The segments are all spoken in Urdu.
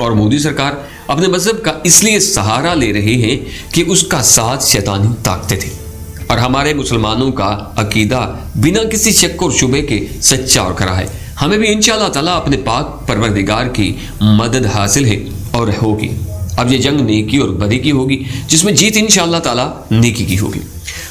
اور مودی سرکار اپنے مذہب کا اس لیے سہارا لے رہے ہیں کہ اس کا ساتھ شیطانی طاقتیں تھیں، اور ہمارے مسلمانوں کا عقیدہ بنا کسی شک اور شبے کے سچا اور کھرا ہے۔ ہمیں بھی انشاءاللہ تعالیٰ اپنے پاک پروردگار کی مدد حاصل ہے اور ہوگی۔ اب یہ جنگ نیکی اور بدی کی ہوگی، جس میں جیت انشاءاللہ تعالیٰ نیکی کی ہوگی۔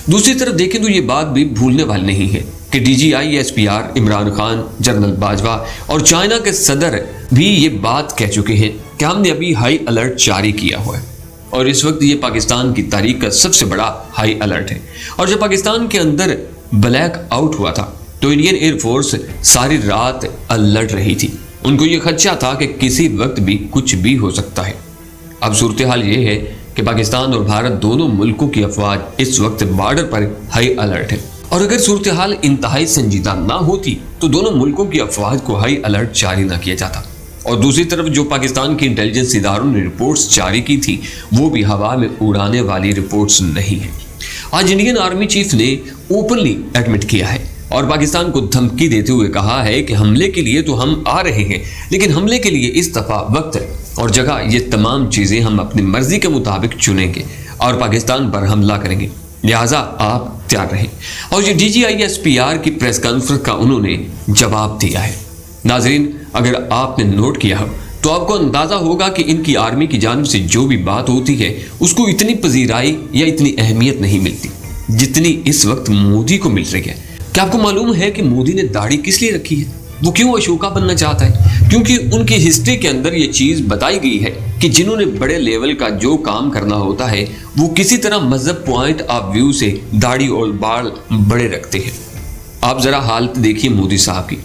دوسری طرف دیکھیں تو یہ بات بھی بھولنے والی نہیں ہے کہ DGISPR عمران خان، جنرل باجوہ اور چائنا کے صدر بھی یہ بات کہہ چکے ہیں کہ ہم نے ابھی ہائی الرٹ جاری کیا ہوا ہے، اور اس وقت یہ پاکستان کی تاریخ کا سب سے بڑا ہائی الرٹ ہے۔ اور جب پاکستان کے اندر بلیک آؤٹ ہوا تھا تو انڈین ایئر فورس ساری رات الرٹ رہی تھی۔ ان کو یہ خدشہ تھا کہ کسی وقت بھی کچھ بھی ہو سکتا ہے۔ اب صورتحال یہ ہے کہ پاکستان اور بھارت دونوں ملکوں کی افواج اس وقت بارڈر پر ہائی الرٹ ہے، اور اگر صورتحال انتہائی سنجیدہ نہ ہوتی تو دونوں ملکوں کی افواج کو ہائی الرٹ جاری نہ کیا جاتا۔ اور دوسری طرف جو پاکستان کی انٹیلیجنس اداروں نے رپورٹس جاری کی تھی وہ بھی ہوا میں اڑانے والی رپورٹس نہیں ہیں۔ آج انڈین آرمی چیف نے اوپنلی ایڈمٹ کیا ہے اور پاکستان کو دھمکی دیتے ہوئے کہا ہے کہ حملے کے لیے تو ہم آ رہے ہیں، لیکن حملے کے لیے اس دفعہ وقت اور جگہ یہ تمام چیزیں ہم اپنی مرضی کے مطابق چنیں گے اور پاکستان پر حملہ کریں گے، لہٰذا آپ تیار رہیں۔ اور یہ DGISPR کی پریس کانفرنس کا انہوں نے جواب دیا ہے۔ ناظرین، اگر آپ نے نوٹ کیا ہو تو آپ کو اندازہ ہوگا کہ ان کی آرمی کی جانب سے جو بھی بات ہوتی ہے اس کو اتنی پذیرائی یا اتنی اہمیت نہیں ملتی جتنی اس وقت مودی کو مل رہی ہے۔ کیا آپ کو معلوم ہے کہ مودی نے داڑھی کس لیے رکھی ہے؟ وہ کیوں اشوکا بننا چاہتا ہے؟ کیونکہ ان کی ہسٹری کے اندر یہ چیز بتائی گئی ہے کہ جنہوں نے بڑے لیول کا جو کام کرنا ہوتا ہے وہ کسی طرح مذہب پوائنٹ آف ویو سے داڑھی اور بال بڑے رکھتے ہیں۔ آپ ذرا حالت دیکھیے مودی صاحب کی،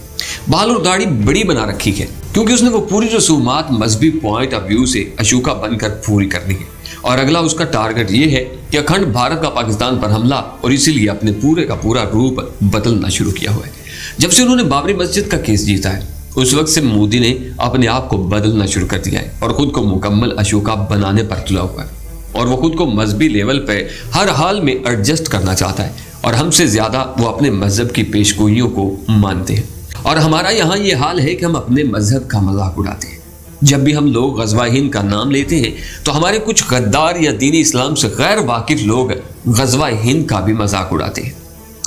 بال اور داڑھی بڑی بنا رکھی ہے کیونکہ اس نے وہ پوری رسومات مذہبی پوائنٹ آف ویو سے اشوکا بن کر پوری کرنی ہے، اور اگلا اس کا ٹارگٹ یہ ہے کہ اکھنڈ بھارت کا پاکستان پر حملہ، اور اسی لیے اپنے پورے کا پورا روپ بدلنا شروع کیا ہوا ہے۔ جب سے انہوں نے بابری مسجد کا کیس جیتا ہے اس وقت سے مودی نے اپنے آپ کو بدلنا شروع کر دیا ہے اور خود کو مکمل اشوکا بنانے پر تلا ہوا ہے، اور وہ خود کو مذہبی لیول پہ ہر حال میں ایڈجسٹ کرنا چاہتا ہے، اور ہم سے زیادہ وہ اپنے مذہب کی پیشگوئیوں کو مانتے ہیں۔ اور ہمارا یہاں یہ حال ہے کہ ہم اپنے مذہب کا مذاق اڑاتے ہیں۔ جب بھی ہم لوگ غزوہ ہند کا نام لیتے ہیں تو ہمارے کچھ غدار یا دینی اسلام سے غیر واقف لوگ غزوہ ہند کا بھی مذاق اڑاتے ہیں،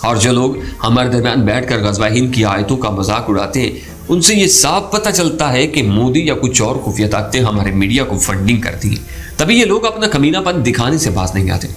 اور جو لوگ ہمارے درمیان بیٹھ کر غزوہ ہند کی آیتوں کا مذاق اڑاتے ہیں ان سے یہ صاف پتہ چلتا ہے کہ مودی یا کچھ اور خفیہ طاقتیں ہمارے میڈیا کو فنڈنگ کرتی ہیں، تبھی یہ لوگ اپنا کمینہ پن دکھانے سے باز نہیں آتے۔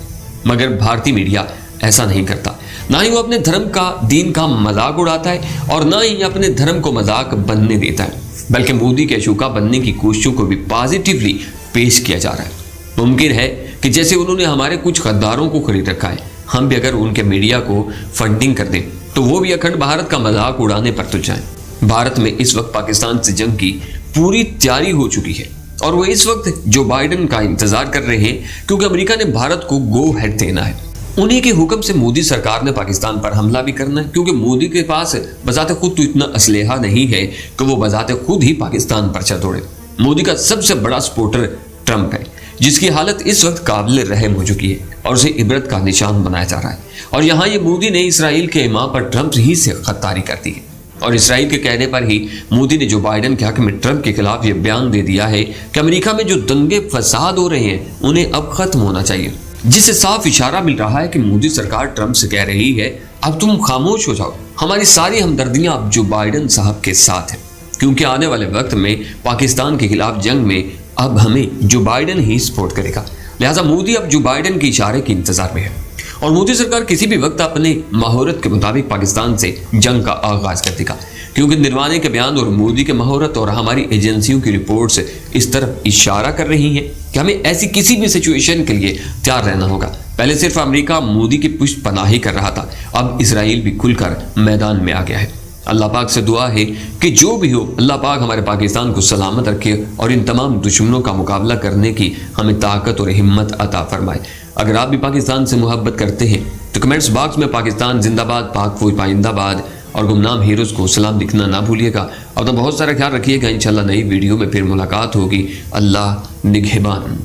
مگر بھارتی میڈیا ایسا نہیں کرتا، نہ ہی وہ اپنے دھرم کا، دین کا مذاق اڑاتا ہے اور نہ ہی اپنے دھرم کو مذاق بننے دیتا ہے، بلکہ مودی کے اشوکا بننے کی کوششوں کو بھی پازیٹیولی پیش کیا جا رہا ہے۔ ممکن ہے کہ جیسے انہوں نے ہمارے کچھ غداروں کو خرید رکھا ہے، ہم بھی اگر ان کے میڈیا کو فنڈنگ کر دیں تو وہ بھی اکھنڈ بھارت کا مذاق اڑانے پر تل جائیں۔ بھارت میں اس وقت پاکستان سے جنگ کی پوری تیاری ہو چکی ہے، اور وہ اس وقت جو بائیڈن کا انتظار کر رہے ہیں کیونکہ امریکہ نے بھارت کو گو ہیڈ دینا ہے۔ انہی کے حکم سے مودی سرکار نے پاکستان پر حملہ بھی کرنا ہے، کیونکہ مودی کے پاس بذات خود تو اتنا اسلحہ نہیں ہے کہ وہ بذات خود ہی پاکستان پر چل دوڑے۔ مودی کا سب سے بڑا سپورٹر ٹرمپ ہے، جس کی حالت اس وقت قابل رحم ہو چکی ہے اور اسے عبرت کا نشان بنایا جا رہا ہے۔ اور یہاں یہ مودی نے اسرائیل کے امام پر ٹرمپ ہی سے خطاری کر دی ہے، اور اسرائیل کے کہنے پر ہی مودی نے جو بائیڈن کے حق میں ٹرمپ کے خلاف یہ بیان دے دیا ہے کہ امریکہ میں جو دنگے فساد ہو رہے ہیں انہیں اب ختم ہونا چاہیے، جس سے صاف اشارہ مل رہا ہے کہ مودی سرکار ٹرمپ سے کہہ رہی ہے اب تم خاموش ہو جاؤ، ہماری ساری ہمدردیاں اب جو بائیڈن صاحب کے ساتھ ہیں، کیونکہ آنے والے وقت میں پاکستان کے خلاف جنگ میں اب ہمیں جو بائیڈن ہی سپورٹ کرے گا، لہٰذا مودی اب جو بائیڈن کے اشارے کے انتظار میں ہے، اور مودی سرکار کسی بھی وقت اپنے مہارت کے مطابق پاکستان سے جنگ کا آغاز کر دے گا، کیونکہ نروانے کے بیان اور مودی کے مہارت اور ہماری ایجنسیوں کی رپورٹس اس طرف اشارہ کر رہی ہیں کہ ہمیں ایسی کسی بھی سچویشن کے لیے تیار رہنا ہوگا۔ پہلے صرف امریکہ مودی کی پشت پناہی کر رہا تھا، اب اسرائیل بھی کھل کر میدان میں آ گیا ہے۔ اللہ پاک سے دعا ہے کہ جو بھی ہو اللہ پاک ہمارے پاکستان کو سلامت رکھے اور ان تمام دشمنوں کا مقابلہ کرنے کی ہمیں طاقت اور ہمت عطا فرمائے۔ اگر آپ بھی پاکستان سے محبت کرتے ہیں تو کمنٹس باکس میں پاکستان زندہ باد، پاک فوج پائندہ باد اور گمنام ہیروز کو سلام لکھنا نہ بھولیے گا۔ اپنا بہت سارا خیال رکھیے گا، انشاءاللہ نئی ویڈیو میں پھر ملاقات ہوگی۔ اللہ نگہبان۔